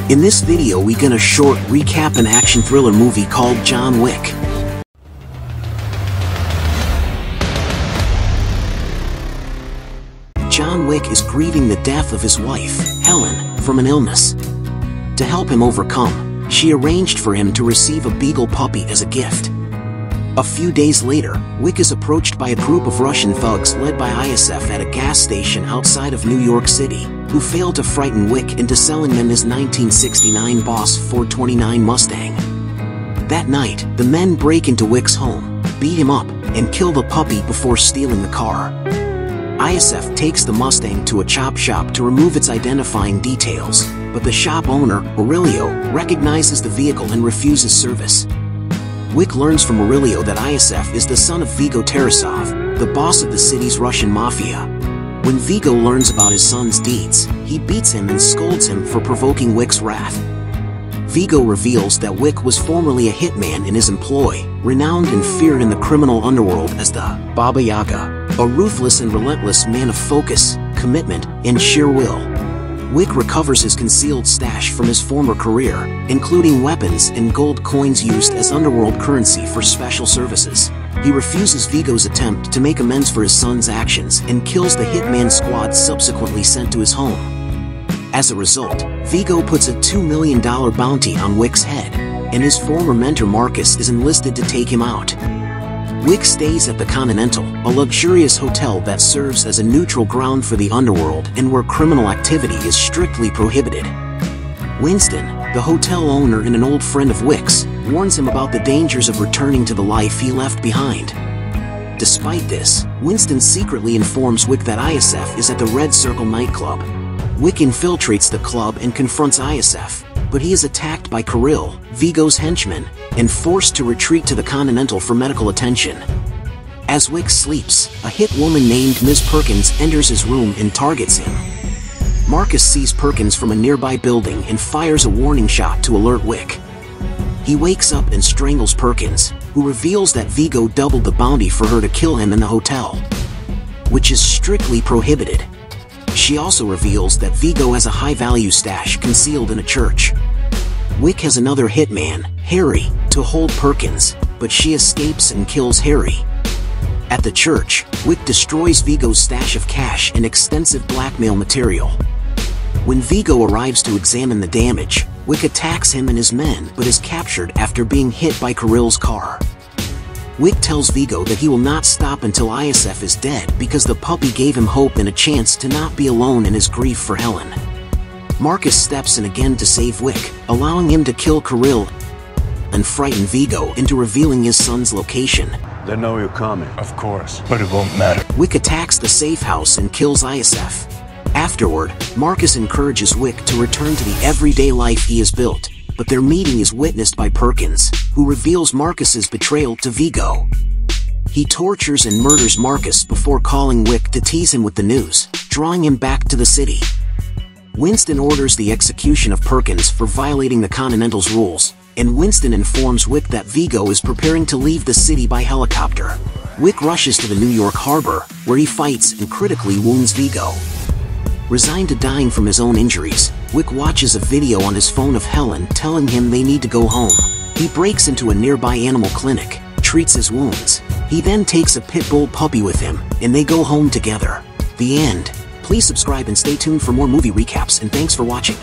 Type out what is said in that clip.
In this video we gonna short recap an action thriller movie called John Wick. John Wick is grieving the death of his wife, Helen, from an illness. To help him overcome, she arranged for him to receive a beagle puppy as a gift. A few days later, Wick is approached by a group of Russian thugs led by ISF at a gas station outside of New York City, who failed to frighten Wick into selling them his 1969 Boss 429 Mustang. That night, the men break into Wick's home, beat him up, and kill the puppy before stealing the car. ISF takes the Mustang to a chop shop to remove its identifying details, but the shop owner, Aurelio, recognizes the vehicle and refuses service. Wick learns from Aurelio that ISF is the son of Vigo Tarasov, the boss of the city's Russian mafia. When Vigo learns about his son's deeds, he beats him and scolds him for provoking Wick's wrath. Vigo reveals that Wick was formerly a hitman in his employ, renowned and feared in the criminal underworld as the Baba Yaga, a ruthless and relentless man of focus, commitment, and sheer will. Wick recovers his concealed stash from his former career, including weapons and gold coins used as underworld currency for special services. He refuses Vigo's attempt to make amends for his son's actions and kills the hitman squad subsequently sent to his home. As a result, Vigo puts a $2 million bounty on Wick's head, and his former mentor Marcus is enlisted to take him out. Wick stays at the Continental, a luxurious hotel that serves as a neutral ground for the underworld and where criminal activity is strictly prohibited. Winston, the hotel owner and an old friend of Wick's, warns him about the dangers of returning to the life he left behind. Despite this, Winston secretly informs Wick that ISF is at the Red Circle nightclub. Wick infiltrates the club and confronts ISF, but he is attacked by Kirill, Vigo's henchman, and forced to retreat to the Continental for medical attention. As Wick sleeps, a hit woman named Ms. Perkins enters his room and targets him. Marcus sees Perkins from a nearby building and fires a warning shot to alert Wick. He wakes up and strangles Perkins, who reveals that Vigo doubled the bounty for her to kill him in the hotel, which is strictly prohibited. She also reveals that Vigo has a high-value stash concealed in a church. Wick has another hitman, Harry, to hold Perkins, but she escapes and kills Harry. At the church, Wick destroys Vigo's stash of cash and extensive blackmail material. When Vigo arrives to examine the damage, Wick attacks him and his men but is captured after being hit by Kirill's car. Wick tells Vigo that he will not stop until ISF is dead because the puppy gave him hope and a chance to not be alone in his grief for Helen. Marcus steps in again to save Wick, allowing him to kill Kirill and frighten Vigo into revealing his son's location. They know you're coming. Of course, but it won't matter. Wick attacks the safe house and kills ISF. Afterward, Marcus encourages Wick to return to the everyday life he has built, but their meeting is witnessed by Perkins, who reveals Marcus's betrayal to Vigo. He tortures and murders Marcus before calling Wick to tease him with the news, drawing him back to the city. Winston orders the execution of Perkins for violating the Continental's rules, and Winston informs Wick that Vigo is preparing to leave the city by helicopter. Wick rushes to the New York harbor, where he fights and critically wounds Vigo. Resigned to dying from his own injuries, Wick watches a video on his phone of Helen telling him they need to go home. He breaks into a nearby animal clinic, treats his wounds. He then takes a pit bull puppy with him, and they go home together. The end. Please subscribe and stay tuned for more movie recaps, and thanks for watching.